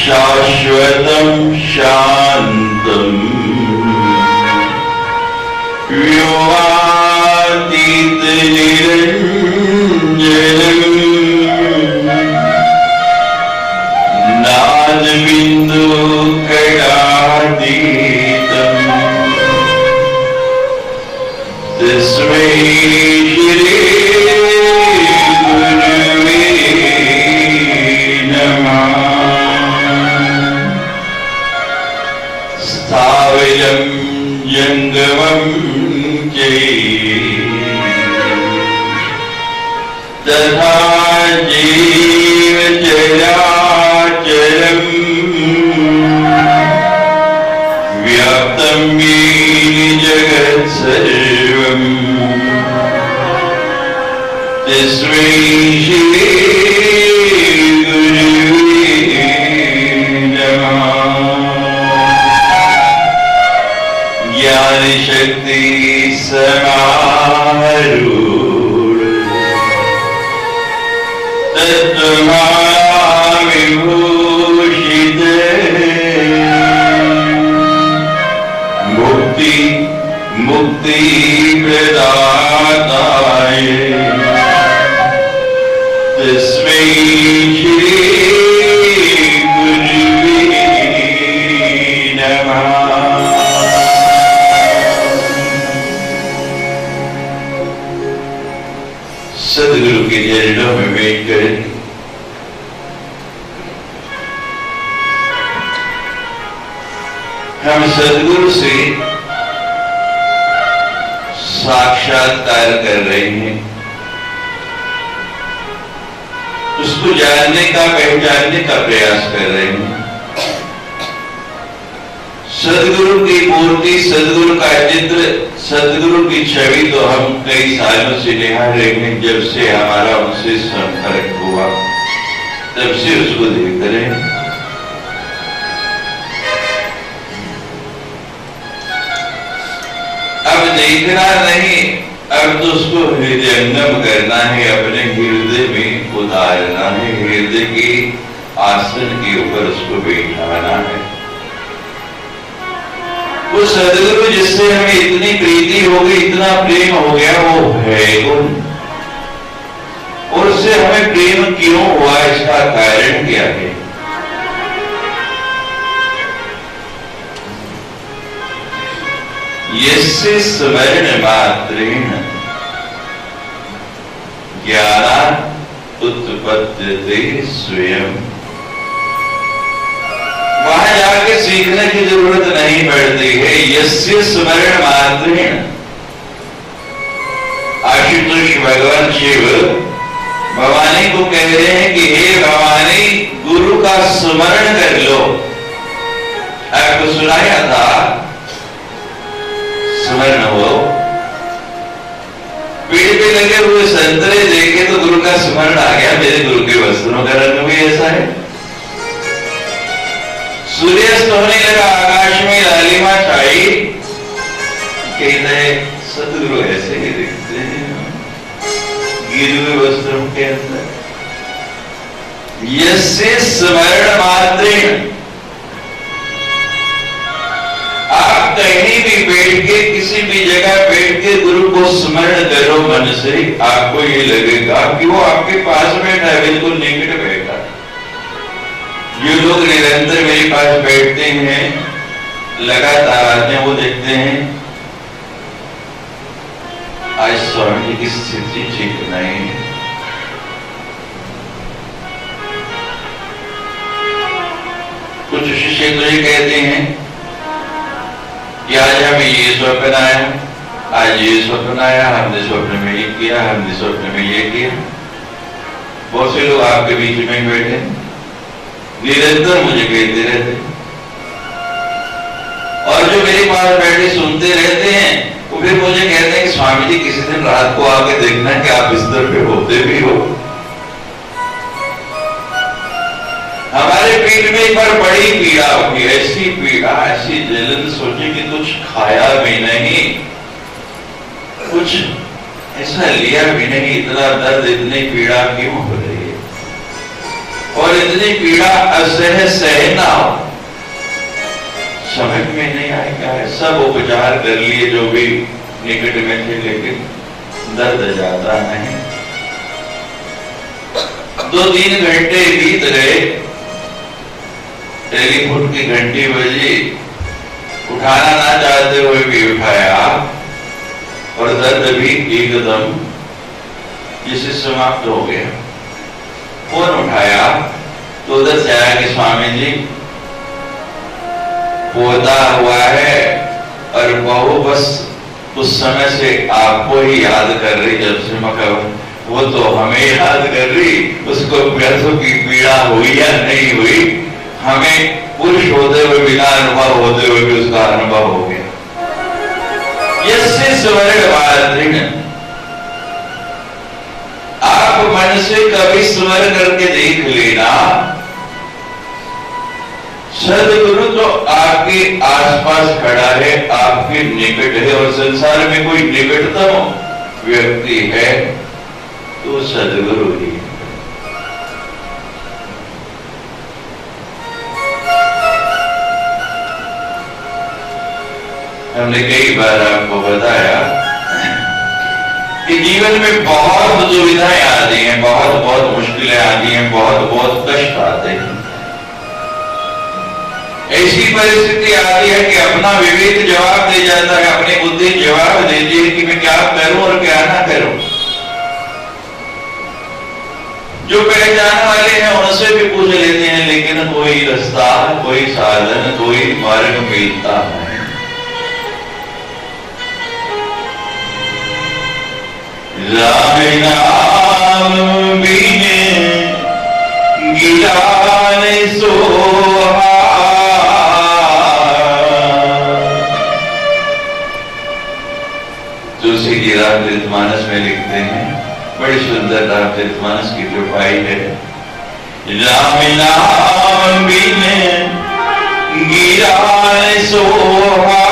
शाश्वतं शान्तं तस्मै श्री गुरुवे नमः। स्थावरं जंगमं तथा जीवचराचरम् व्याप्तं येन जगत्सर्वम् तस्मै श्री गुरुवे नमः। ज्ञानशक्ति समारूढ़ तत्त्वविभूषित मुक्ति प्रदाताय तस्मै श्री गुरुवे नमः। सद्गुरु के चरणों में बैठकर हम सद्गुरु से साक्षात्कार कर रहे हैं, उसको जानने का, पहचानने का प्रयास कर रहे हैं। सद्गुरु की मूर्ति, सद्गुरु का चित्र, सद्गुरु की छवि तो हम कई सालों से निहार रहे हैं। जब से हमारा उनसे संपर्क हुआ तब से उसको देख रहे हैं। अब देखना नहीं, अब तो उसको हृदयंगम करना है, अपने हृदय में उतारना है, हृदय के आसन के ऊपर उसको बैठाना है। वो सद्गुरु जिससे हमें इतनी प्रीति हो गई, इतना प्रेम हो गया, वो है कौन और उससे हमें प्रेम क्यों हुआ, इसका कारण क्या है? यस्य स्मरण मात्रेण ज्ञानात् उत्पद्यते स्वयं। वहां जाके सीखने की जरूरत नहीं पड़ती है। यस्य स्मरण मात्रेण, आशुतोष भगवान शिव भवानी को कह रहे हैं कि हे भवानी, गुरु का स्मरण कर लो। आपको सुनाया था स्मरण हो। पेड़ पे लगे हुए संतरे देखे तो गुरु का स्मरण आ गया, मेरे गुरु के वस्त्रों का रंग भी ऐसा है। सूर्यास्त होने लगा, आकाश में लालिमा छाई, कहते हैं सतगुरु ऐसे ही दिखते हैं गिरे हुए वस्त्रों के अंदर। यस्य स्मरण मात्रेण, आप कहीं भी बैठ के, किसी भी जगह बैठ के गुरु को स्मरण करो मन से, आपको ये लगेगा कि वो आपके पास बैठा है, बिल्कुल निकट बैठा। जो लोग निरंतर मेरे पास बैठते हैं, लगातार आते हैं, वो देखते हैं आज स्वामी जी की स्थिति ठीक नहीं है। कुछ शिष्य तो ये कहते हैं कि आज हमें ये स्वप्न आया, आज ये स्वप्न आया, हमने स्वप्न में ये किया, हमने स्वप्न में ये किया। बहुत से लोग आपके बीच में बैठे निरंतर मुझे कहते रहते, और जो मेरे पास बैठे सुनते रहते हैं, वो फिर मुझे कहते हैं कि स्वामी जी किसी दिन रात को आके देखना कि आप बिस्तर पे होते भी हो। हमारे पेट में एक बार बड़ी पीड़ा होगी, ऐसी पीड़ा, ऐसी जलन, सोचे कि कुछ खाया भी नहीं, कुछ ऐसा लिया भी नहीं, इतना दर्द, इतनी पीड़ा क्यों हो रही है? और इतनी पीड़ा असह सहना समझ में नहीं आएगा। सब उपचार कर लिए जो भी निकट में थे, लेकिन दर्द जाता नहीं। 2-3 घंटे बीत गए, टेलीफोन की घंटी बजी, उठाना ना चाहते हुए भी उठाया। और दर्द भी एकदम जिसे समाप्त हो गया। फोन उठाया तो उधर से आया कि स्वामी जी पोता हुआ है और बहू बस उस समय से आपको ही याद कर रही, जब से मगर वो तो हमें याद कर रही, उसको पैसों की पीड़ा हुई या नहीं हुई, हमें पुरुष होते हुए बिना अनुभव होते हुए भी उसका अनुभव हो गया। यस्य स्वर्गवादिन, आप मन से कभी स्वर करके देख लेना, सदगुरु तो आपके आसपास खड़ा है, आपके निकट है, और संसार में कोई निकटतम व्यक्ति है तो सदगुरु ही है। हमने कई बार आपको बताया कि जीवन में बहुत दुविधाएं आती हैं, बहुत बहुत मुश्किलें आती हैं, बहुत बहुत कष्ट आते हैं। ऐसी परिस्थिति आती है कि अपना विवेक जवाब दे जाता है, अपनी बुद्धि जवाब देती है कि मैं क्या करूं और क्या ना करूं। जो पहचान वाले हैं उनसे भी पूछ लेते हैं, लेकिन कोई रास्ता, कोई साधन, कोई मार्ग मिलता नहीं। राम नाम बिने गिरान सोहा, तुलसी जी रामचरितमानस में लिखते हैं, बड़ी सुंदर रामचरितमानस की जो पाई है, राम नाम बिने गिरान सोहा,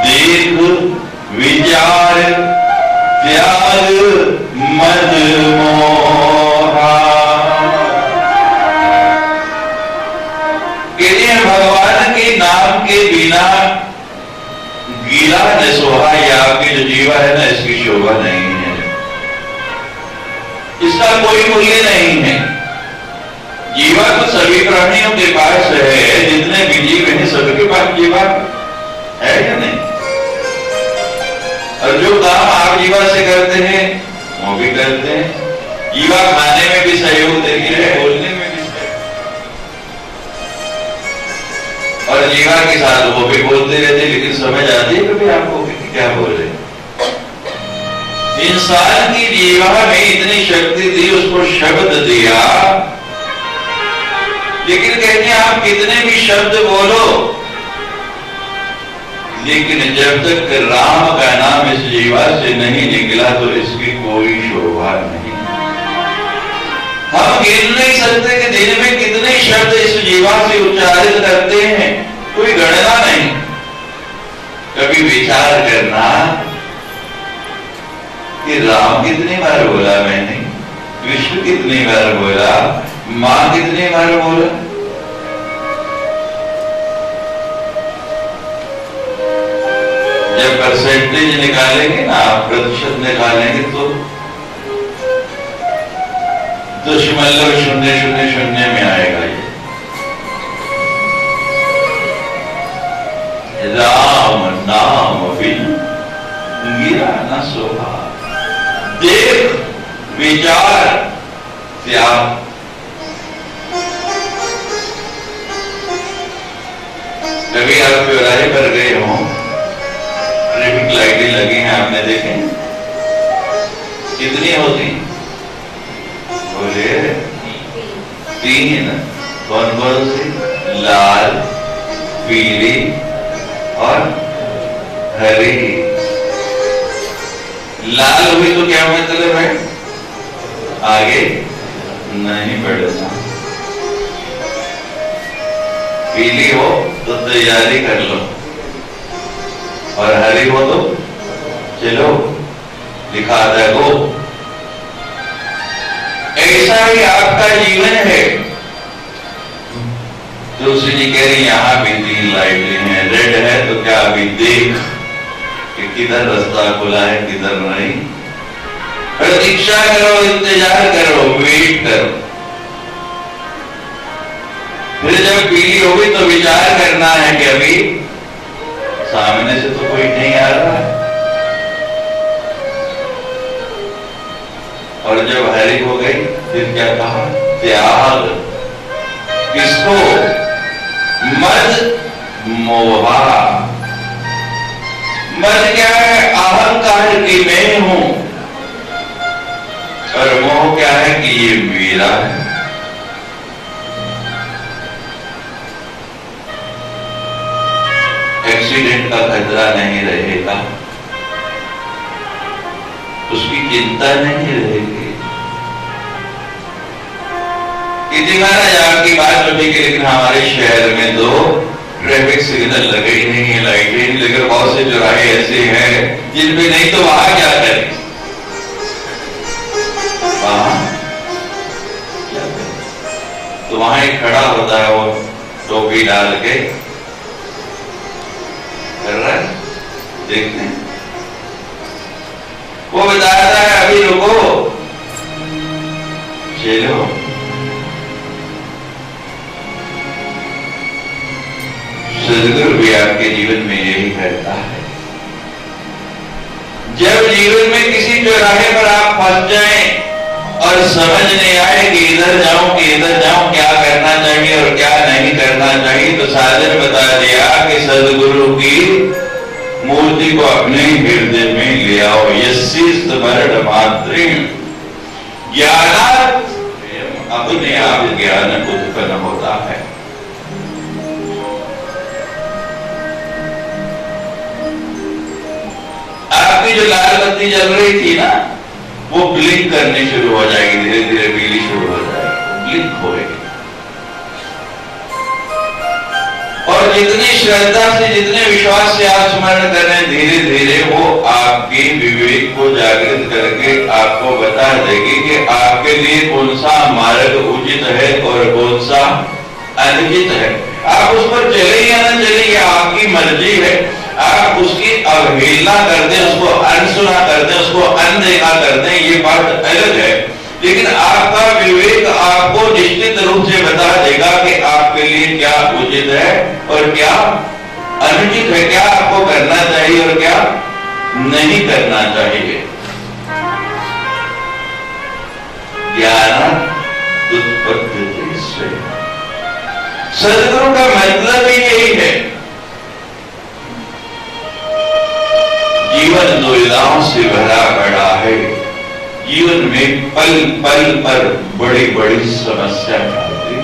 देख विचार त्याग मद मोहा। कहते हैं भगवान के नाम के बिना गीला न सोहा, या आपकी जो जीवा है ना, इसकी शोभा नहीं है, इसका कोई मूल्य नहीं है। जीवा तो सभी प्राणियों के पास है, जितने भी जीव हैं सबके पास जीवा है या नहीं? और जो काम आप जीवा से करते हैं वो भी करते हैं। जीवा खाने में भी सहयोग देती है, बोलने में भी सहयोग, और जीवा के साथ वो भी बोलते रहते, लेकिन समझ आती है कभी आपको कि क्या बोल रहे। इंसान की जीवा में इतनी शक्ति थी, उसको शब्द दिया, लेकिन कहते हैं आप कितने भी शब्द बोलो, लेकिन जब तक राम का नाम इस जीवा से नहीं निकला तो इसकी कोई शोभा नहीं। हम गिन नहीं सकते कि दिन में कितने शब्द इस जीवा से उच्चारित करते हैं, कोई गणना नहीं। कभी विचार करना कि राम कितनी बार बोला मैंने, विष्णु कितनी बार बोला, मां कितनी बार बोला। जब परसेंटेज निकालेंगे ना, प्रतिशत निकालेंगे तो 0.0000 में आएगा ये। राम नाम बिन गिरा न सोहा, देख विचार त्याग। कभी आप चौराहे पर गए हो, ट्रैफिक लाइटें लगी हैं, आपने देखे कितनी होती? बोले 3। कौन कौन सी? लाल, पीली और हरी। लाल हुई तो क्या मतलब है? आगे नहीं बढ़ना। पीली हो तो तैयारी कर लो, और हरी हो तो चलो दिखाता गो। ऐसा ही आपका जीवन है। तुलसी जी कह रही यहां भी 3 लाइटें हैं, रेड है तो क्या अभी देख कि किधर रास्ता खुला है किधर नहीं। प्रतीक्षा करो, इंतजार करो, वेट करो। फिर जब पीली होगी तो विचार करना है कि अभी सामने से तो कोई नहीं आ रहा है। और जब हरी हो गई फिर क्या कहा? त्याग किसको? मद मोहा। मद क्या है? अहंकार की मैं हूं, और मोह क्या है कि ये मेरा है। एक्सीडेंट का खतरा नहीं रहेगा, उसकी चिंता नहीं रहेगी कि महाराज आपकी बात तो ठीक है, लेकिन हमारे शहर में तो ट्रैफिक सिग्नल लगे ही नहीं है, लाइटें नहीं लगे, बहुत से चौराहे ऐसे हैं जिनमें नहीं, तो वहां क्या करें? वहां क्या करें? तो वहां एक खड़ा होता है, वो टोपी डाल के कर रहा है, देखते हैं। वो बताता है अभी रुको, चलो। सदगुरु भी आपके जीवन में यही करता है। जब जीवन में किसी चौराहे पर आप फंस जाएं और समझ नहीं आए कि इधर जाऊं कि इधर जाऊं, क्या करना चाहिए और क्या नहीं करना चाहिए, तो साधन बता दिया कि सदगुरु की मूर्ति को अपने हृदय में ले आओ। यस्मरण मात्र ज्ञान, अपने आप ज्ञान उत्पन्न होता है। आपकी जो लाल बत्ती जल रही थी ना, वो ब्लिंक करनी शुरू हो जाएगी, धीरे धीरे पीली शुरू हो जाएगी, ब्लिंक होएगी। और जितनी श्रद्धा से, जितने विश्वास से आप स्मरण कर रहे हैं, धीरे धीरे वो आपके विवेक को जागृत करके आपको बता देगी कि आपके लिए कौन सा मार्ग उचित है और कौन सा अनुचित है। आप उस पर चले या न चले, ये आपकी मर्जी है। आप उसकी अवहेलना कर दें, उसको अनसुना कर दें, उसको अनदेखा कर दें, ये बात अलग है। लेकिन आपका विवेक आपको निश्चित रूप से बता देगा कि आपके लिए क्या उचित है और क्या अनुचित है, क्या आपको करना चाहिए और क्या नहीं करना चाहिए। ज्ञान उत्पत्ति से सदगुरु का मतलब ही यही है। जीवन दुविधाओं से भरा पड़ा है, जीवन में पल पल पर बड़ी बड़ी समस्या आती।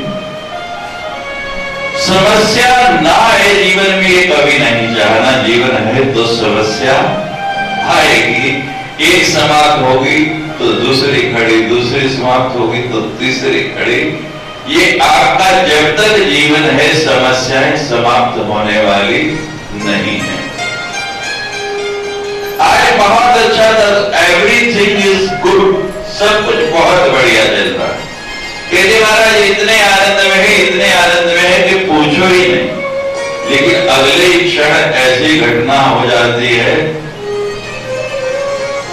समस्या ना है जीवन में, ये कभी नहीं चाहना। जीवन है तो समस्या आएगी। एक समाप्त होगी तो दूसरी खड़ी, दूसरी समाप्त होगी तो तीसरी खड़ी। ये आपका जब तक जीवन है, समस्याएं समाप्त होने वाली नहीं है। आज बहुत अच्छा था, एवरीथिंग इज गुड, सब कुछ बहुत बढ़िया चल रहा है। कहते महाराज इतने आनंद में है, इतने आनंद में है कि पूछो ही नहीं। लेकिन अगले क्षण ऐसी घटना हो जाती है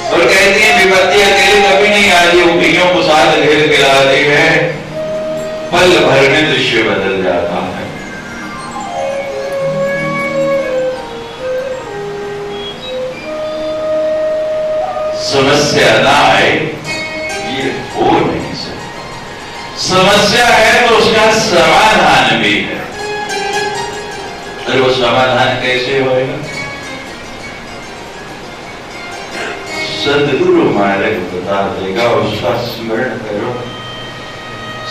और कहती है विपत्ति अकेले कभी नहीं आती, उंगलियों को साथ घेर के लाती है, पल भर में दृश्य बदल जाता है। समस्या ना आए ये हो नहीं सकता। समस्या है तो उसका समाधान भी है। अरे वो समाधान कैसे होएगा? सदगुरु मार्ग बता देगा, उसका स्मरण करो।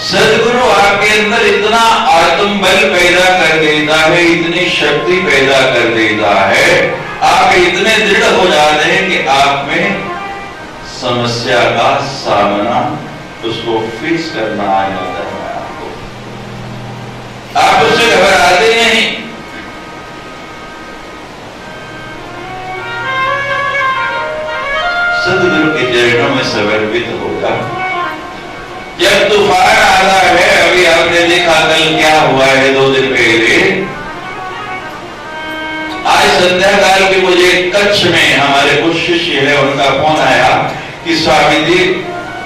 सदगुरु आपके अंदर इतना आत्मबल पैदा कर देता है, इतनी शक्ति पैदा कर देता है, आप इतने दृढ़ हो जाते हैं कि आप में समस्या का सामना, उसको फिक्स करना आ जाता है। आपको आप उससे घबराते नहीं। सदगुरु के चरणों में समर्पित होगा। जब तूफान आता है, अभी आपने देखा कल क्या हुआ है, 2 दिन पहले, आज संध्या काल के मुझे कच्छ में हमारे कुछ शिष्य है, उनका फोन आया कि स्वामी जी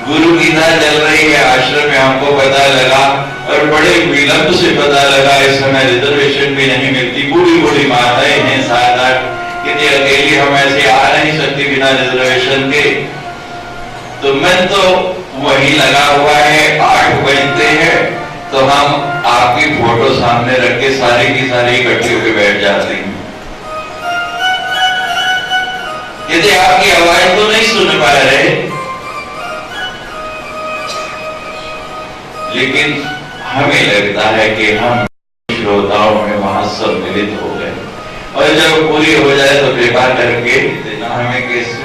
गुरु गीता चल रही है आश्रम में, हमको पता लगा और बड़े विलंब से पता लगा। इस समय रिजर्वेशन भी नहीं मिलती, बूढ़ी बूढ़ी माताएं हैं, 7-8 हम ऐसे आ नहीं सकते बिना रिजर्वेशन के, तो मैं तो वही लगा हुआ है, 8 बजते हैं तो हम आपकी फोटो सामने रख के सारी की सारी इकट्ठी होकर बैठ जाते हैं। यदि आपकी आवाज तो नहीं सुन पा रहे, लेकिन हमें लगता है कि हम श्रोताओं में वहां सम्मिलित हो गए, और जब पूरी हो जाए तो कृपा करके देना हमें,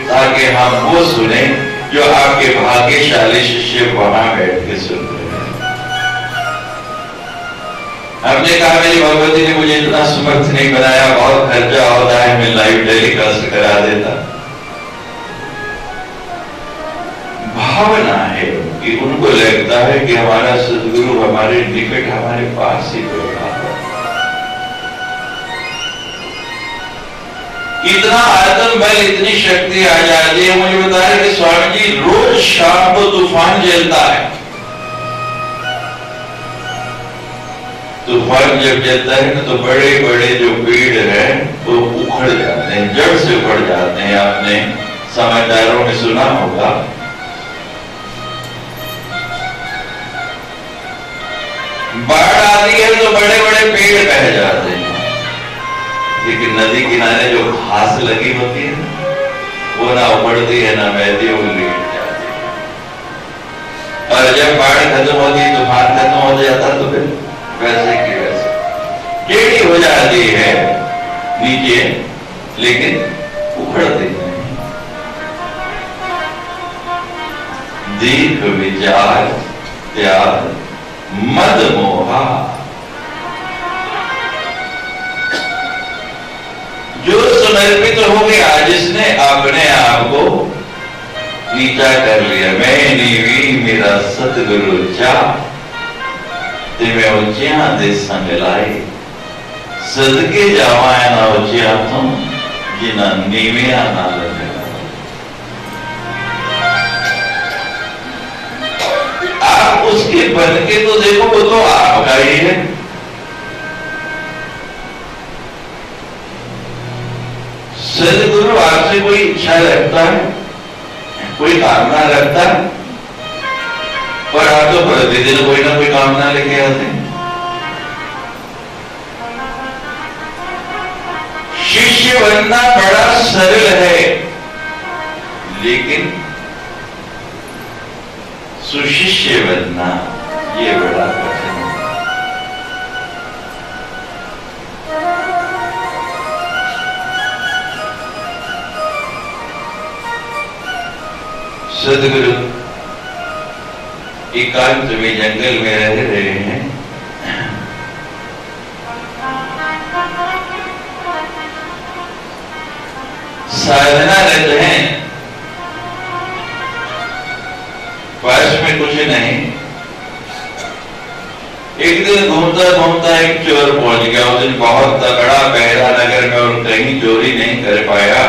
ताकि हम वो सुने जो आपके भाग्यशाली शिष्य वहां बैठ के सुन रहे हैं। हमने कहा मेरी भगवती ने मुझे इतना समर्थ नहीं बनाया, बहुत खर्चा होता है, मैं लाइव टेलीकास्ट करा देता। भावना है कि उनको लगता है कि हमारा सदगुरु हमारे निकट, हमारे पास ही बैठा है। इतना आत्म बल, इतनी शक्ति आ जाती है। मुझे बता रहे कि स्वामी जी रोज शाम को तूफान झेलता है। तूफान जब चलता है ना तो बड़े बड़े जो पेड़ है वो उखड़ जाते हैं, जड़ से उखड़ जाते हैं। आपने समाचारों में सुना होगा, बाढ़ आती है तो बड़े बड़े पेड़ बह जाते हैं, लेकिन नदी किनारे जो घास लगी होती है वो ना उमड़ती है ना बहती, वो लेट जाती है। और जब बाढ़ खत्म होती, तूफान खत्म हो जाता तो फिर वैसे की वैसे टेढ़ी हो जाती है नीचे, लेकिन उखड़ती नहीं। दीर्घ विचार त्याग मद मोहा, जो समर्पित हो गया, जिसने अपने आप को नीचा कर लिया, मैं नीवी मेरा सतगुरु चा, ते मैं उचिया दे संग लाई, सदके जावा ना उचिया तुम जिना नीविया ना लगे। आप उसके बन के तो देखो, वो तो आपका ही है। सदगुरु आपसे कोई इच्छा रखता है, कोई कामना रखता है, पर आप तो प्रतिदिन कोई ना कोई कामना लेके आते हैं। शिष्य बनना बड़ा सरल है, लेकिन सुशिष्य बनना ये बड़ा कठिन है। सदगुरु एकांत में जंगल में रह रहे हैं। साधना रत हैं, पास में कुछ नहीं। एक दिन घूमता घूमता एक चोर पहुंच गया। उस दिन बहुत तगड़ा पहरा नगर में और कहीं चोरी नहीं कर पाया,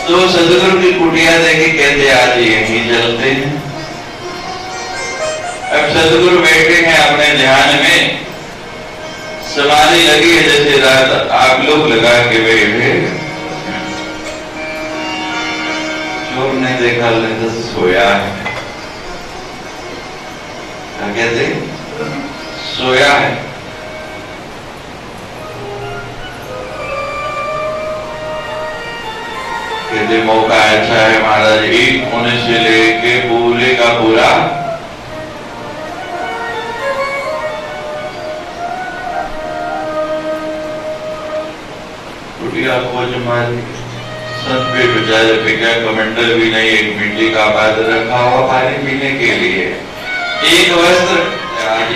तो सदगुरु की कुटिया देखे, कहते आज यहीं चलते हैं। अब सदगुरु बैठे हैं अपने ध्यान में, समाधि लगी है, जैसे रात आप लोग लगा के बैठे। चोर ने देखा, तो सोया है। क्या कहते? सोया है। कहते मौका अच्छा है महाराज, एक कोने से लेके पूरे का पूरा कुटिया खोज मारी। संत पे बेचारे पे क्या कमंडल भी नहीं, एक मिट्टी का पात्र रखा हुआ पानी पीने के लिए, एक वस्त्र। आज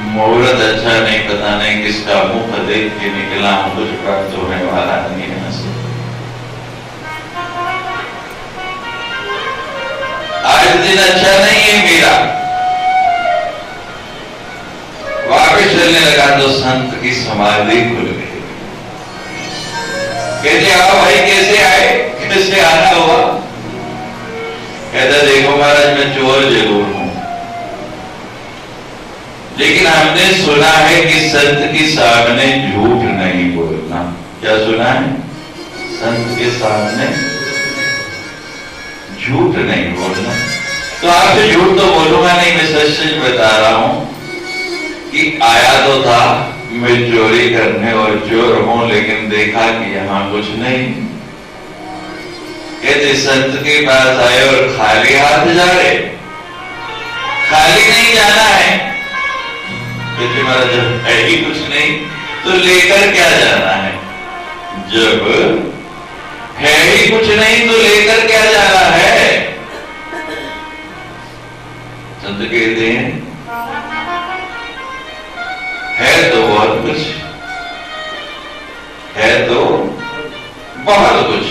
मुहूर्त अच्छा नहीं, पता नहीं किसका मुख देख के निकला हूं, कुछ प्राप्त होने वाला नहीं है। आज दिन अच्छा नहीं है मेरा। वापस चलने लगा तो संत की समाधि खुल गई। कहते आओ भाई, कैसे आए, कैसे आना हुआ? कहता देखो महाराज, मैं चोर जरूर हूं, लेकिन हमने सुना है कि संत के सामने झूठ नहीं बोलना। क्या सुना है? संत के सामने झूठ नहीं बोलना। तो आपसे झूठ तो बोलूंगा नहीं, मैं सच सच बता रहा हूं कि आया तो था मैं चोरी करने और चोर हूं, लेकिन देखा कि यहां कुछ नहीं। कहते संत के पास आए और खाली हाथ जा रहे, खाली नहीं जाना है। कहते महाराज जब है ही कुछ नहीं तो लेकर क्या जाना है? जब है ही कुछ नहीं तो लेकर क्या जाना है? संत कहते हैं है तो बहुत कुछ, है तो बहुत कुछ,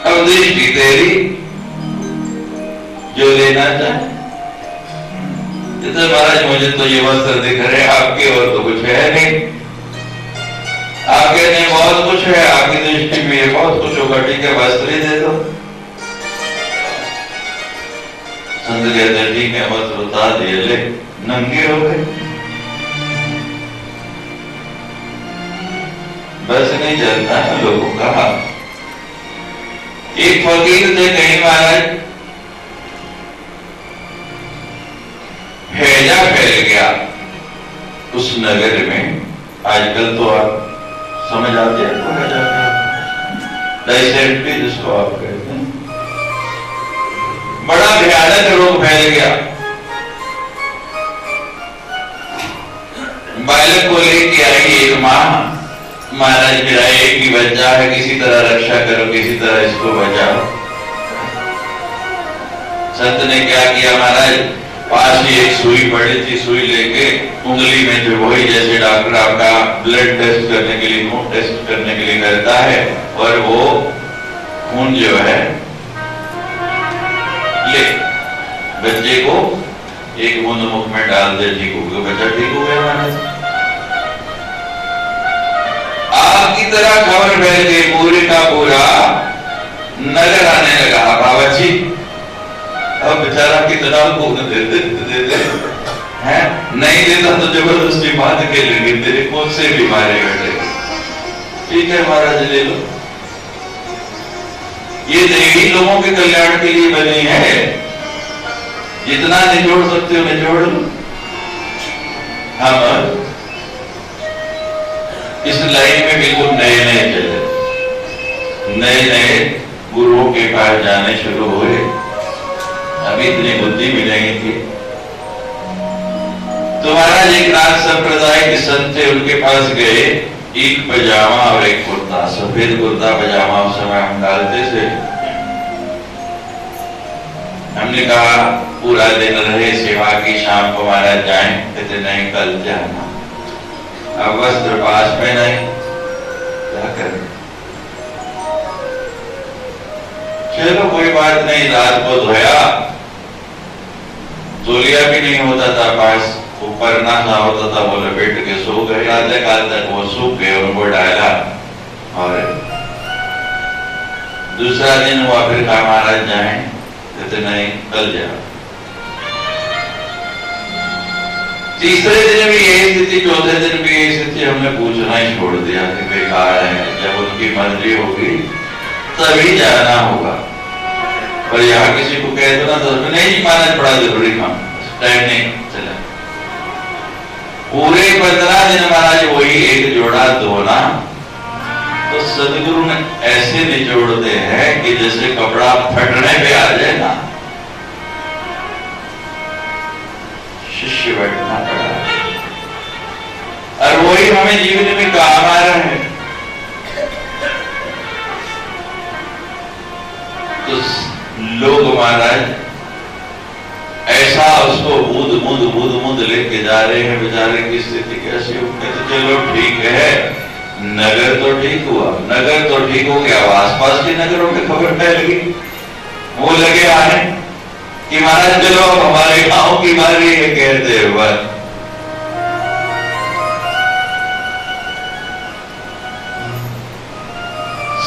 अब दृष्टि तेरी जो लेना चाहे। जैसे महाराज मुझे तो ये वस्त्र दिख रहे, आपके और तो कुछ है नहीं, आपके नहीं बहुत कुछ है, आपकी दृष्टि में ये बहुत कुछ होगा, ठीक है वस्त्र ही दे दो। संत कहते ठीक है वस्त्र उतार दिए, ले नंगे हो गए। बस नहीं चलता है लोगों का। एक फकीर थे कहीं महाराज, हैजा फैल गया उस नगर में। आजकल तो आप समझ आते हैं तो हैजा डायसेंट्री जिसको आप कहते हैं, बड़ा भयानक रोग फैल गया। बालक को लेके आई एक मां, महाराज मेरा एक ही बच्चा है, किसी तरह रक्षा करो, किसी तरह इसको बचाओ। संत ने क्या किया महाराज, पास ही एक सुई पड़ी थी, सुई लेके उंगली में जो वही जैसे डॉक्टर आपका ब्लड टेस्ट करने के लिए, खून टेस्ट करने के लिए करता है, और वो खून जो है ले बच्चे को एक बूंद मुख में डाल दे, ठीक हो गया बच्चा, ठीक हो गया महाराज। आपकी तरह खबर फैल गई, पूरे का पूरा नजर आने लगा। बाबा जी अब बेचारा कितना खून देते हैं, नहीं देता तो जबरदस्ती बांध के लेंगे, तेरे खून से भी मारे बैठे। ठीक है महाराज ले लो, ये देवी लोगों के कल्याण के लिए बनी है, जितना निचोड़ सकते हो निचोड़ लो। हम इस लाइन में बिल्कुल नए नए चले, नए नए गुरुओं के पास जाने शुरू हुए, अभी इतनी बुद्धि भी नहीं थी। तो महाराज एक नाथ संप्रदाय के संत थे, उनके पास गए, एक पजामा और एक कुर्ता, सफेद कुर्ता पजामा उस समय हम डालते थे। हमने कहा पूरा दिन रहे सेवा की, शाम को महाराज जाएं? कहते नहीं कल जाना। अब वस्त्र पास में नहीं, क्या करें? चलो कोई बात नहीं, रात को धोया, तौलिया भी नहीं होता था पास, ऊपर ना होता था, वो लपेट के सो गए। आधे काल तक वो सूख गए, उनको डाला, और दूसरा दिन हुआ, फिर कहा महाराज जाएं? कहते नहीं कल जाओ। तीसरे दिन भी यही स्थिति, चौथे दिन भी यही स्थिति, हमने पूछना ही छोड़ दिया कि बेकार है, जब उनकी मर्जी होगी तभी जाना होगा। और यहाँ किसी को कह दो ना तो नहीं महाराज बड़ा जरूरी काम, टाइम नहीं चला। पूरे 15 दिन महाराज वही एक जोड़ा धोना, तो सदगुरु ने ऐसे निचोड़ते हैं कि जैसे कपड़ा फटने पे आ जाए ना, शिष्य बैठना पड़ा। और वही हमें जीवन में काम आ रहा है। तो लोग महाराज ऐसा उसको बूंद लेके जा रहे हैं, बेचारे की स्थिति कैसी हो। तो चलो ठीक है, नगर तो ठीक हुआ, नगर तो ठीक हो गया, आसपास के नगरों में खबर फैल गई, वो लगे आने कि महाराज चलो अब हमारे गांव की बारी है। कहते हुए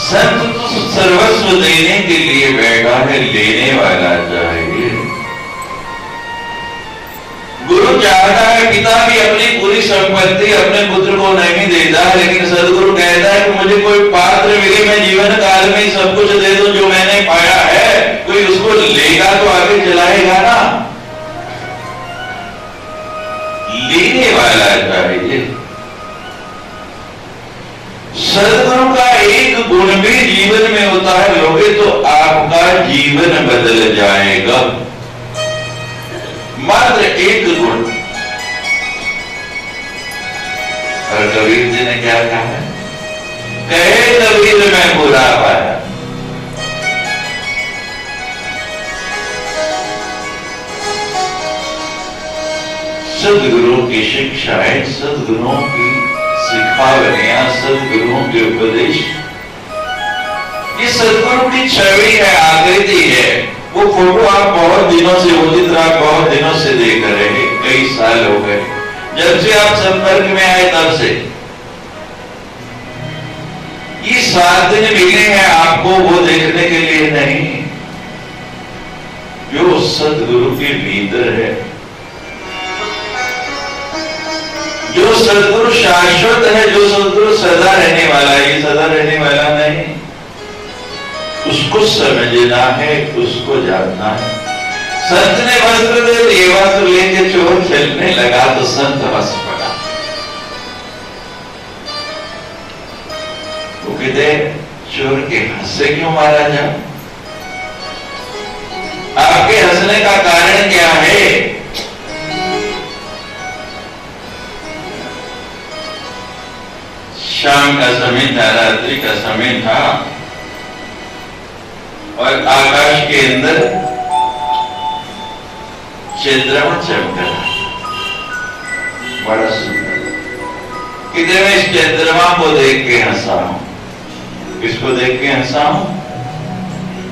संत तो सर्वस्व देने के लिए बैठा है, लेने वाला चाहिए। गुरु चाहता है, पिता भी अपनी पूरी संपत्ति अपने पुत्र को नहीं देता, लेकिन सदगुरु कहता है मुझे कोई पात्र मिले, मैं जीवन काल में सब कुछ दे दूं जो मैंने पाया है, कोई उसको लेगा तो आगे चलाएगा ना, लेने वाला चाहिए। सदगुरु का एक गुण भी जीवन में होता है, लोगे तो आपका जीवन बदल जाएगा। मात्र एक गुण। और कबीर जी ने क्या कहा? कहे कबीर मैं बुरा पाया। सदगुरु की शिक्षाएं, सदगुरुओं की सिखावनियां, सदगुरुओं के उपदेश, ये सदगुरु की छवि है, आकृति है। वो फोटो आप बहुत दिनों से, वो चित्र आप बहुत दिनों से देख रहे हैं, कई साल हो गए जब से आप संपर्क में आए, तब से ये 7 दिन मिले हैं आपको वो देखने के लिए नहीं, जो सदगुरु के भीतर है, जो सदगुरु शाश्वत है, जो सदगुरु सदा रहने वाला है। ये सदा रहने वाला नहीं, उसको समझना है, उसको जानना है। संत ने वस्त्र दे दिए, वस्त्र लेके चोर चलने लगा तो संत हंस पड़ा। वो कहते चोर के हंसे क्यों मारा जाए? आपके हंसने का कारण क्या है? शाम का समय था, रात्रि का समय था और आकाश के अंदर चंद्रमा चमक रहा, बड़ा सुंदर। कितने मैं इस चंद्रमा को देख के हंसा हूं। किसको देख के हंसा हूं?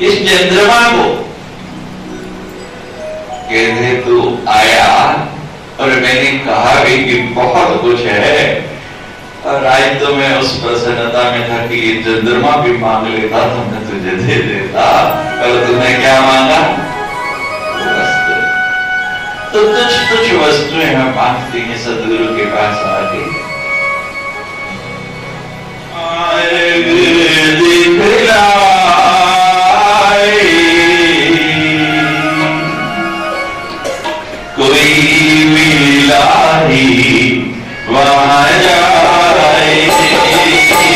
इस चंद्रमा को। कहते तू आया और मैंने कहा भी कि बहुत कुछ है, और आज तो मैं उस प्रसन्नता में था कि ये चंद्रमा भी मांग लेता तो मैं तुझे दे देता। कल तुमने क्या मांगा? वस्तु। तो तुझ वस्तुएं हम मांगते हैं सदगुरु के पास आके। कोई मिलाही वहां जाए, कोई मिलाही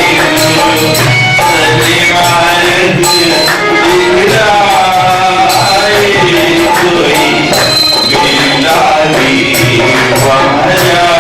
वहां जाए।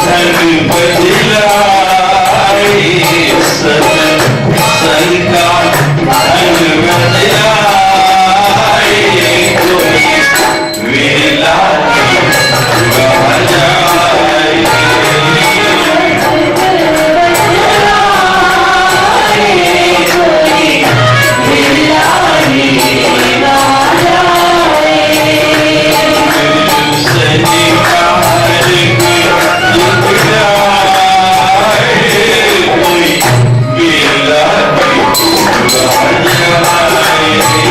ढंग बदलाए, सत्संग का ढंग बदलाए, कोई वेला गा जाए। कोई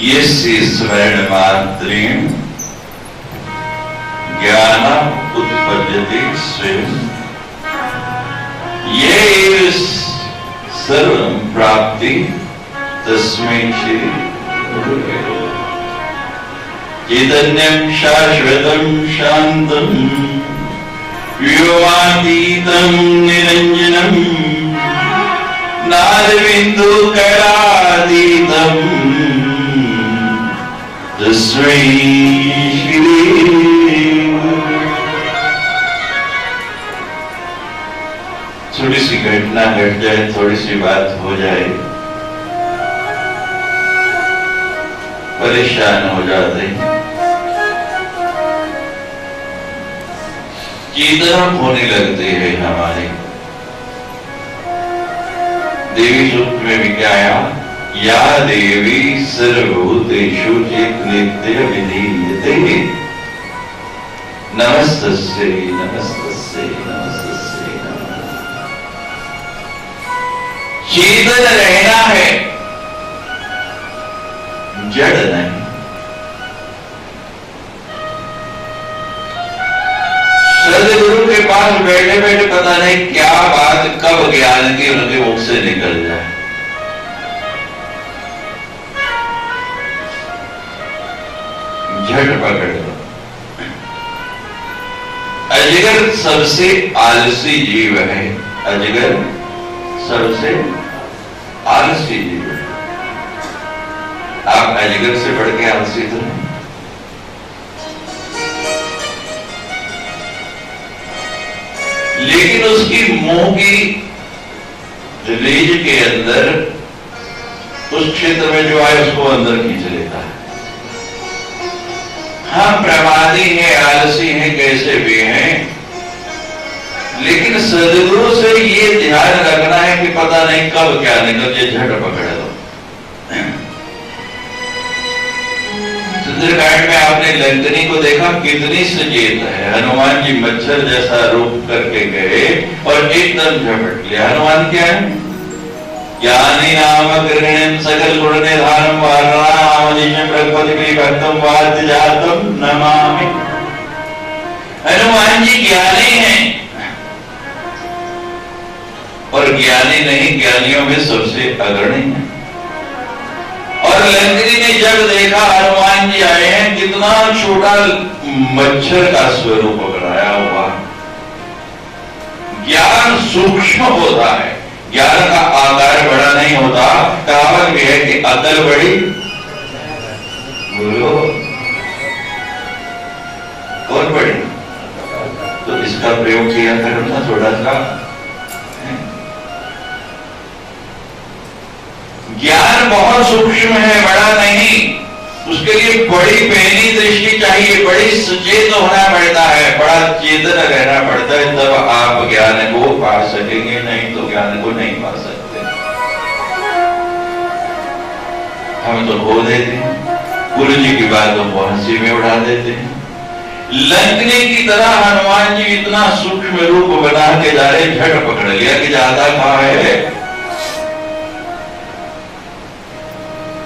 यस्य स्मरण मात्रेण ज्ञानम् उत्पद्यते स्वयं। ये सर्वं प्राप्ति तस्मै श्री गुरुवे नमः। चैतन्यं शाश्वतं शान्तं व्योमातीतं निरञ्जनं नादबिन्दुकलातीतं तस्मै श्री। थोड़ी सी घटना घट जाए, थोड़ी सी बात हो जाए, परेशान हो जाते हैं, चेतना होने लगते हैं हमारे। देवी सूक्त में भी क्या आया, या देवी सर्वभूतेषु नित्य विधीयते नमस्तस्यै नमस्तस्यै नमस्तस्यै नमः। चेतन रहना है, जड़ नहीं। सदगुरु के पास बैठे बैठे पता नहीं क्या बात कब ज्ञान की उनके मुख से निकल जाए। झट पकड़ लो। अजगर सबसे आलसी जीव है। अजगर सबसे आलसी जीव है। आप अजगर से बढ़ के आलसी तो नहीं। लेकिन उसकी मुंह की रीझ के अंदर उस क्षेत्र में जो आए उसको अंदर खींच लेता है। हम प्रमादी हैं, आलसी हैं, कैसे भी हैं, लेकिन सदगुरु से ये ध्यान रखना है कि पता नहीं कब क्या निकल के झट पकड़ लो। सुंदरकांड में आपने लंकनी को देखा, कितनी सचेत है। हनुमान जी मच्छर जैसा रूप करके गए और एकदम झपट लिया। हनुमान क्या है? ज्ञानी नाम गृहण सकल गुण निधानम वारणा प्रगपति भक्तम वाद्य जातम नमामि। हनुमान जी ज्ञानी हैं, और ज्ञानी नहीं, ज्ञानियों में सबसे अग्रणी है। और लंकनी ने जब देखा हनुमान जी आए हैं, कितना छोटा मच्छर का स्वरूप बनाया हुआ। ज्ञान सूक्ष्म होता है, ज्ञान का आकार बड़ा नहीं होता। कहावत भी है कि अकल बड़ी, बोलो कौन बड़ी? तो इसका प्रयोग किया करना थोड़ा सा। ज्ञान बहुत सूक्ष्म है, बड़ा नहीं। उसके लिए बड़ी पहली दृष्टि चाहिए, बड़ी सचेत होना पड़ता है, बड़ा चेतन रहना पड़ता है, तब आप ज्ञान को पा सकेंगे, नहीं तो ज्ञान को नहीं पा सकते। हम तो खो देते हैं, गुरु जी की बातों को हंसी में उड़ा देते हैं। लंकनी की तरह हनुमान जी इतना सूक्ष्म रूप बना के जा रहे, झट पकड़ लिया कि ज्यादा कहां है।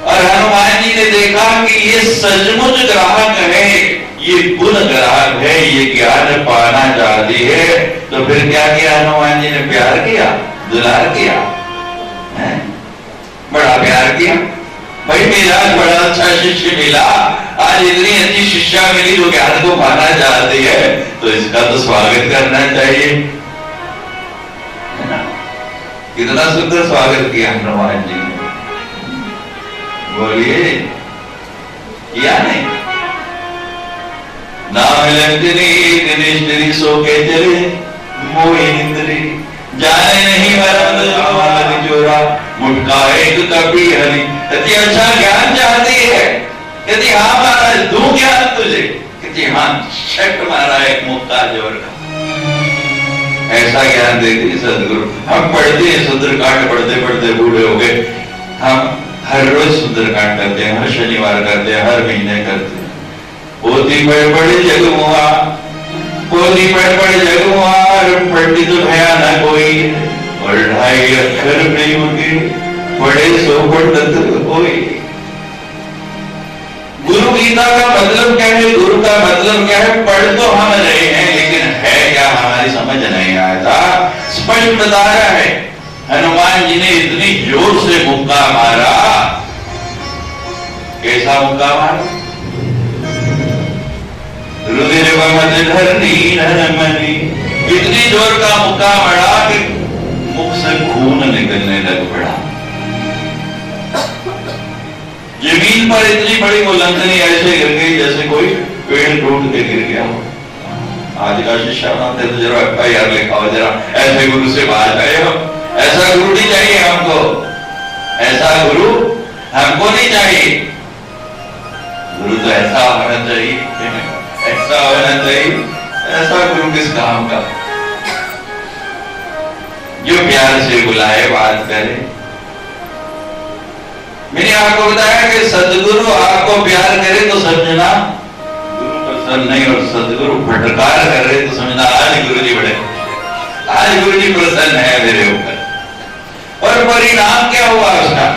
और हनुमान जी ने देखा कि ये सचमुच ग्राहक है, ये गुण ग्राहक है, ये ज्ञान पाना चाहती है। तो फिर क्या किया हनुमान जी ने? प्यार किया, दुलार किया, बड़ा प्यार किया। भाई मेरा बड़ा अच्छा शिष्य मिला, आज इतनी अच्छी शिष्या मिली जो ज्ञान को पाना चाहती है, तो इसका तो स्वागत करना चाहिए, है ना? कितना सुंदर स्वागत किया हनुमान जी ने। बोलिए किया नहीं? नाम लंकनी सो के चले मोहिंद्री, जाने नहीं मरम चोरा मुटका एक कभी हरी। यदि अच्छा ज्ञान चाहती है, यदि हाँ महाराज दूं ज्ञान तुझे, यदि हाँ शक मारा एक मुक्का जोर का, ऐसा ज्ञान देती सदगुरु। हम पढ़ते हैं सुंदरकांड, पढ़ते पढ़ते बूढ़े हो गए। हम हर रोज सुंदरकांड करते हैं, हर शनिवार करते हैं, हर महीने करते हैं। पोती पढ़ पढ़े जगमुआ, पोती पढ़ पढ़ जगमुआ, पंडित भया न कोई, और 2.5 अक्षर प्रेम के बड़े सो पंडित कोई। का मतलब क्या है? पढ़ तो हम रहे हैं लेकिन है क्या हमारी समझ नहीं आता। स्पष्ट बता रहा है, हनुमान जी ने इतनी जोर से मुक्का मारा। कैसा मुक्का मारा? रुधिर बमत धरनी नरमनी, इतनी जोर का मुक्का मारा कि मुख से खून निकलने लग पड़ा। जमीन पर इतनी बड़ी बुलंदी ऐसे गिर गई जैसे कोई पेड़ टूट के गिर गया हो। आज का शिक्षा बनाते तो जरा FIR लिखाओ, जरा ऐसे गुरु से बात आए हो। ऐसा गुरु नहीं चाहिए हमको, ऐसा गुरु हमको नहीं चाहिए। गुरु तो ऐसा होना चाहिए, ऐसा होना चाहिए। ऐसा गुरु किस काम का? जो प्यार से बुलाए, बात करे। मैंने आपको बताया कि सदगुरु आपको प्यार करे तो समझना गुरु प्रसन्न नहीं, और सदगुरु फटकार कर रहे तो समझना आज गुरु जी बड़े, आज गुरु जी प्रसन्न है मेरे ऊपर। और परिणाम क्या हुआ उसका?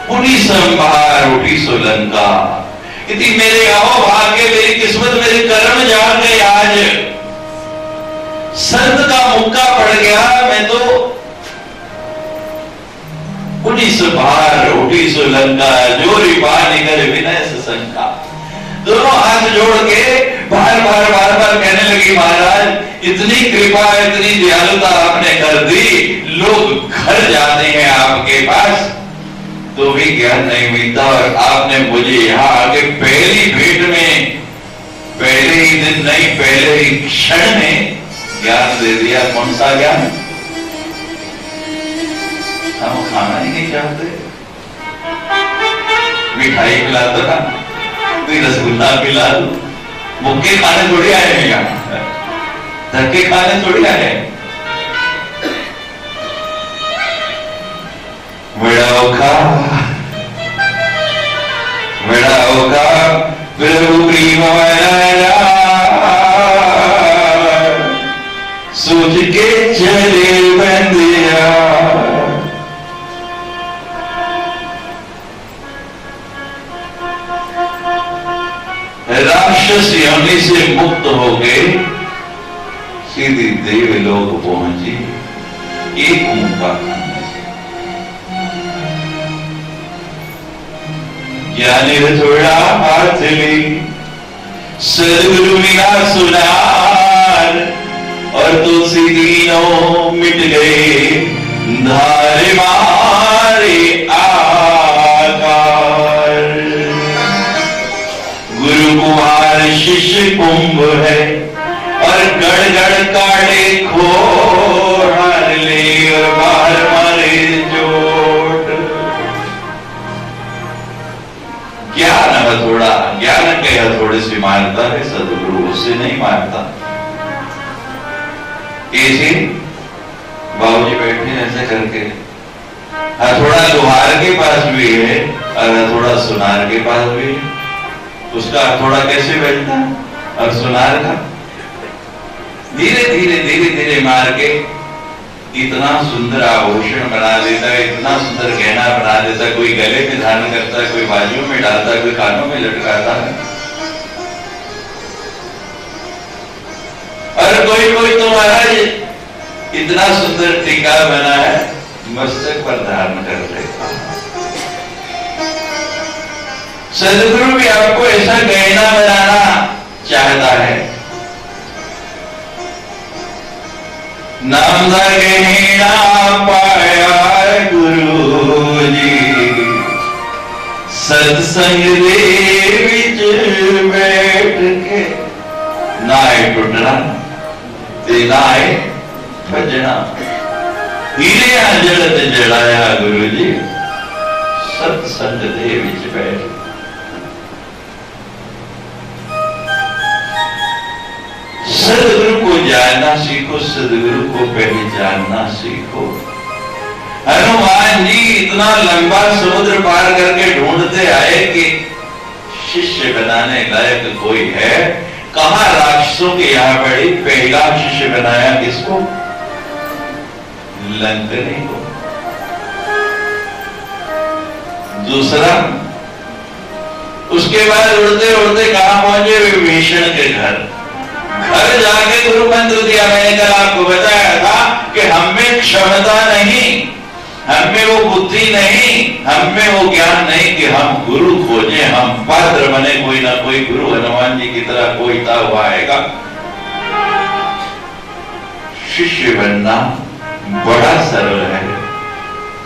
पुनी संभार उठी सुलंका, इतनी मेरे आओ भाग्य, मेरी किस्मत, मेरे कर्म जाग गए। आज संत का मुक्का पड़ गया, मैं तो पुनी संभार उठी सुलंका, जोरी पानी कर विनय सशंका। दोनों हाथ जोड़ के बार बार कहने लगी, महाराज इतनी कृपा, इतनी दयालुता आपने कर दी, लोग घर जाते हैं आपके पास तो भी ज्ञान नहीं मिलता, और आपने मुझे यहाँ आके पहली भेंट में, पहले ही दिन नहीं, पहले ही क्षण में ज्ञान दे दिया। कौन सा ज्ञान? हम खाना ही नहीं चाहते, मिठाई खिला दो ना, कोई रसगुल्ला खिला दो, मुक्के खाने थोड़ी आए हैं यहाँ, धक्के खाने थोड़ी आए हैं। बड़ा औखा प्रभु प्रेम सोच के चले बंदिया। राक्षस योनि से मुक्त हो गए, सीधी देवलोक पहुंची एक मुक्का खाने से। ज्ञानी थोड़ा हाथ ली, सदगुरु मिला सुनार, और तुलसी तीनों मिट गए धारे मारे आकार। गुरु कुमार शिष्य कुंभ है, और गड़ गड़ काटे खोड़ ले, और बाहर मारे चोट। ज्ञान हथौड़ा, ज्ञान के हथौड़े से मारता है, सदगुरु उससे नहीं मारता। ऐसे बाबूजी बैठे ऐसे करके, हथौड़ा लोहार के पास भी है और हथौड़ा सुनार के पास भी है। उसका हथौड़ा कैसे बैठता और सुनार का धीरे धीरे धीरे धीरे मार के इतना सुंदर आभूषण बना देता है, इतना सुंदर गहना बना देता है। कोई गले में धारण करता है, कोई बाजुओं में डालता है, कोई कानों में लटकाता है, और कोई तो महाराज इतना सुंदर टीका बना है मस्तक पर धारण कर लेता। सदगुरु भी आपको ऐसा गहना बनाना चाहता है। नाम दा गहना पाया गुरु जी, सत्संग दे विच बैठ के, ना है टुटना ते ना है भजना। हीरे जड़त जड़ाया गुरु जी, सत्संग दे विच बैठ। सदगुरु को जानना सीखो, सदगुरु को पहचानना सीखो। हनुमान जी इतना लंबा समुद्र पार करके ढूंढते आए कि शिष्य बनाने लायक कोई है। कहां राक्षसों के यहां पड़ी, पहला शिष्य बनाया किसको? लंकनी को। दूसरा, उसके बाद उड़ते उड़ते कहां पहुंचे? विभीषण के घर। घर जाके गुरु मंत्र दिया। मैंने कल आपको बताया था कि हम में क्षमता नहीं, हम में वो बुद्धि नहीं, हम में वो ज्ञान नहीं कि हम गुरु खोजें, हम पात्र बने। कोई ना कोई गुरु हनुमान जी की तरह कोई था, वो आएगा। शिष्य बनना बड़ा सरल है,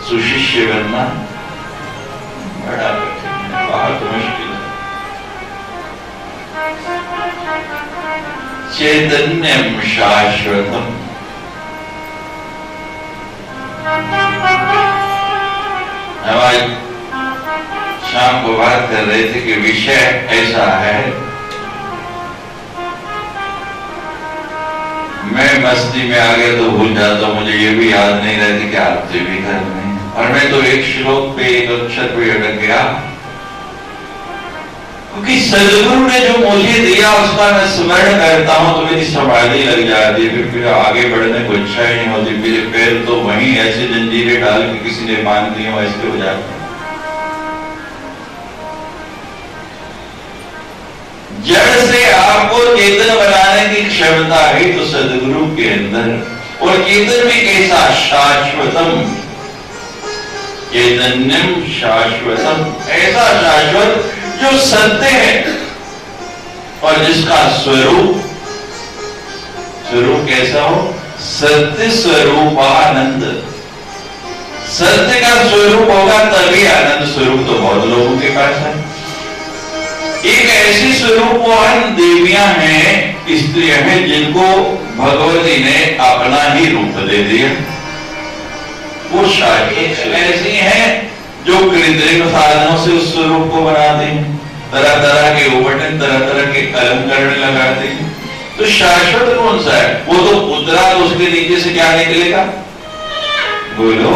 सुशिष्य बनना बड़ा कठिन है, बहुत मुश्किल है। चैतन्यम शाश्वतम। हम आज शाम को बात कर रहे थे कि विषय ऐसा है, मैं मस्ती में आ गया तो भूल जाता हूं, मुझे ये भी याद नहीं रहती कि आरती भी करनी है। और मैं तो एक श्लोक पे, एक अक्षर पे अटक गया, क्योंकि सदगुरु ने जो मुझे दिया उसका मैं स्मरण करता हूं तो मेरी समाधि लग जाती है। फिर आगे बढ़ने को इच्छा ही नहीं होती। मेरे पैर तो वहीं ऐसे जंजीरें डाल के किसी ने बांध दी हो, ऐसे हो जाते। जड़ से आपको चेतन बनाने की क्षमता है तो सदगुरु के अंदर। और चेतन भी कैसा? शाश्वतम। चैतन्यम शाश्वतम, ऐसा शाश्वत जो सत्य है और जिसका स्वरूप कैसा हो? सत्य स्वरूपानंद। सत्य का स्वरूप होगा तभी आनंद। स्वरूप तो बहुत लोगों के पास है। एक ऐसी स्वरूपवान देवियां हैं, स्त्रियां हैं, जिनको भगवती ने अपना ही रूप दे दिया। वो शायद ऐसी हैं जो कृत्रिम साधनों से उस स्वरूप को बनाते हैं, तरह तरह के उपटन, तरह तरह के अलंकरण लगाते हैं। तो शाश्वत कौन सा है? वो तो उतरा तो उसके नीचे से क्या निकलेगा? बोलो।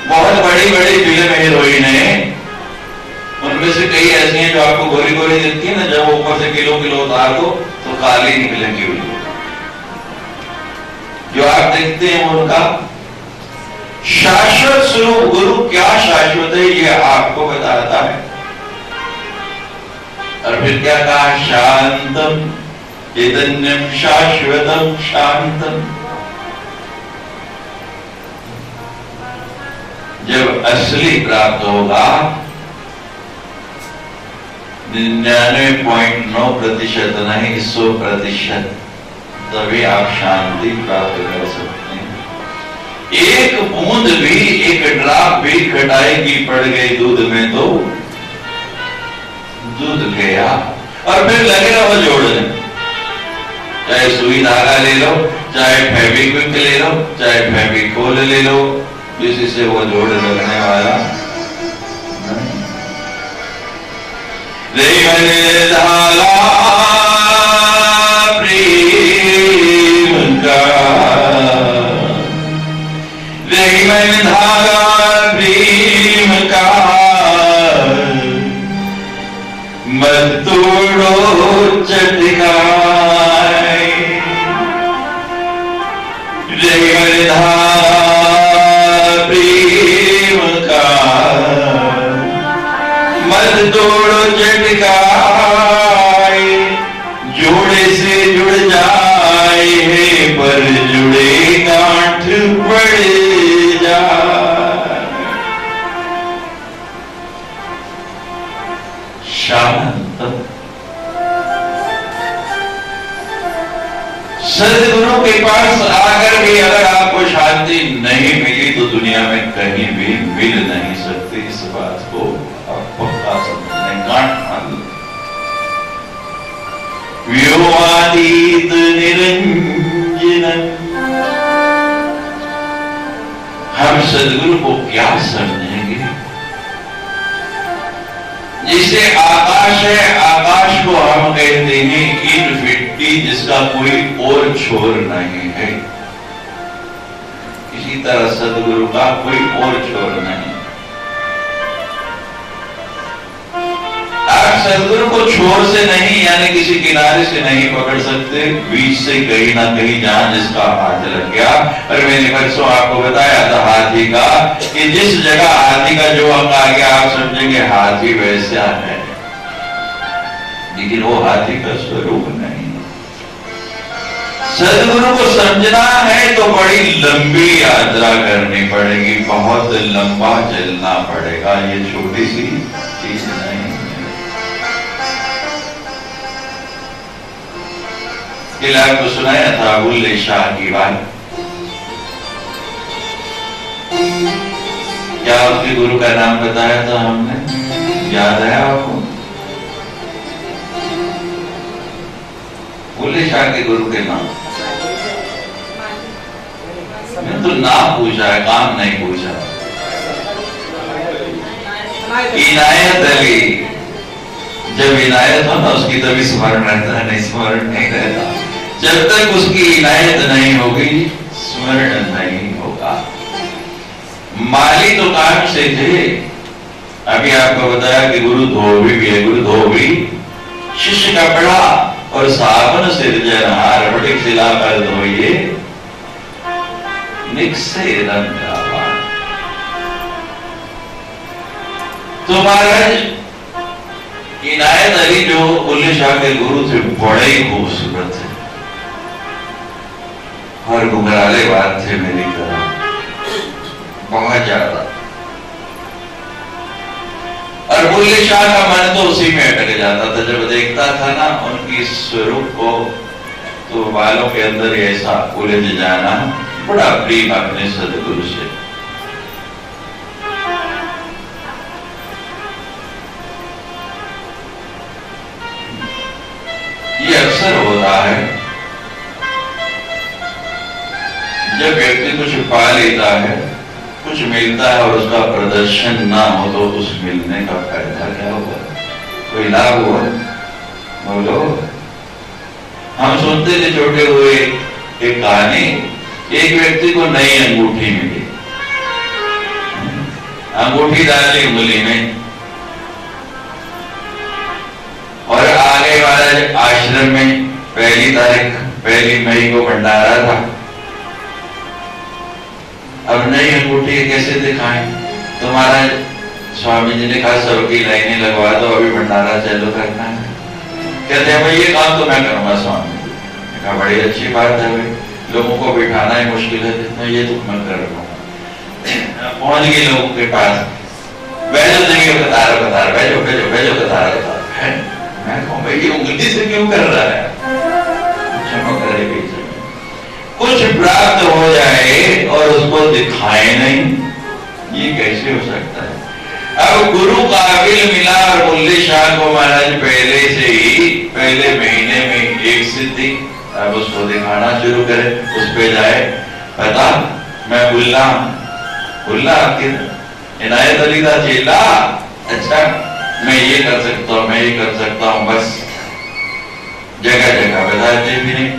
बहुत बड़ी बड़ी फिल्म हीरोइन है, उनमें से कई ऐसी हैं जो आपको गोरी गोरी दिखती है ना, जब वो ऊपर से किलो किलो उतार दो तो काली निकलेंगी। जो आप देखते हैं उनका शाश्वत स्वरूप। गुरु क्या शाश्वत है ये आपको बताता है। और फिर क्या कहा? शांतम चैतन्यम शाश्वतम शांतम। जब असली प्राप्त होगा 99.9% नहीं 100%, तभी आप शांति प्राप्त कर सकते हैं। एक बूंद भी, एक ड्रॉप भी खटाई की पड़ गई दूध में तो दूध गया। और फिर लगे रहो जोड़ने, चाहे सुई धागा ले लो, चाहे फेविक्विक ले लो, चाहे फेविकोल ले लो, किसी से वो जोड़ लगने वाला नहीं। धागा प्रेम का, मन धागा प्रेम का, मत तोड़ो चटकाए। मन धागा प्रेम का, मत तोड़ो चटकाए। जोड़े से जुड़ जाए है पर जुड़े गांठ पड़े। शांत। सदगुरु के पास आकर भी अगर आपको शांति नहीं मिली तो दुनिया में कहीं भी मिल नहीं सकती। इस बात को आप पक्का समझने गांठ मान लो। व्योमातीत निरंजन। हम सदगुरु को क्या समझेंगे? जिसे आकाश है, आकाश को हम कहते हैं इनफिनिटी, जिसका कोई और छोर नहीं है। इसी तरह सदगुरु का कोई और छोर नहीं। आप सदगुरु को छोर से नहीं, यानी किसी किनारे से नहीं पकड़ सकते, बीच से कहीं ना कहीं जहां जिसका हाथ लग गया। और मैंने परसों आपको बताया था, हाथ हाथी का कि जिस जगह हाथी का जो अंग आ गया आप समझेंगे हाथी वैसा है, लेकिन वो हाथी का स्वरूप नहीं। सदगुरु को समझना है तो बड़ी लंबी यात्रा करनी पड़ेगी, बहुत लंबा चलना पड़ेगा, ये छोटी सी चीज नहीं। कल आपको सुनाया था बुल्ले शाह की बात, क्या उसके गुरु का नाम बताया था हमने, याद है आपको? बुल्ले शाह के गुरु के नाम, मैं तो नाम पूछा है, काम नहीं पूछा। इनायत अली, जब इनायत हो ना उसकी तभी स्मरण रहता है, नहीं स्मरण नहीं रहता। जब तक उसकी इनायत नहीं होगी स्मरण नहीं होगा। माली तो काम से थे, अभी आपको बताया कि गुरु धोबी भी है, गुरु धोबी शिष्य कपड़ा और साबन सिरजनहार बटिक सिला कर धोइए निकसे रंग। तो महाराज इनायत अली जो बुल्ले शाह के गुरु थे बड़े ही खूबसूरत थे और घुंघराले बात थे मेरी तरह, बहुत ज्यादा। और बुल्ले शाह का मन तो उसी में अटक जाता था, जब देखता था ना उनकी स्वरूप को तो बालों के अंदर ऐसा उलझ जाना, बड़ा प्रेम अपने सदगुरु से। ये अक्सर होता है जब व्यक्ति कुछ पा लेता है, कुछ मिलता है और उसका प्रदर्शन ना हो तो उस मिलने का फायदा क्या होगा, कोई लाभ हुआ? बोलो। हम सुनते थे छोटे हुए एक कहानी, एक व्यक्ति को नई अंगूठी मिली, अंगूठी डाली उंगली में और आगे वाले आश्रम में पहली मई को भंडारा था। अब नई अंगूठी कैसे दिखाएं? तो महाराज स्वामी जी ने कहा सबकी लाइनें लगवा दो, अभी भंडारा चालू करना है। कहते हैं भाई ये काम तो मैं करूंगा स्वामी। कहा बड़ी अच्छी बात है भाई, लोगों को बिठाना ही मुश्किल है, तो ये तो मैं कर रहा हूँ। पहुंच गए लोगों के पास, बैठो नहीं कतार कतार, बैठो बैठो बैठो कतार कतार। मैं कहूँ भाई ये उंगली से क्यों कर रहा है? क्षमा करे, कुछ प्राप्त हो जाए और उसको दिखाए नहीं, ये कैसे हो सकता है? अब गुरु काबिल मिला और बुल्ले शाह को महाराज पहले से ही पहले महीने में एक सिद्धि, अब उसको दिखाना शुरू करे, उस पे जाए, पता मैं बुल्ला आपके इनायत अली का चेला, अच्छा मैं ये कर सकता हूँ, मैं ये कर सकता हूँ, बस जगह जगह बताते भी नहीं।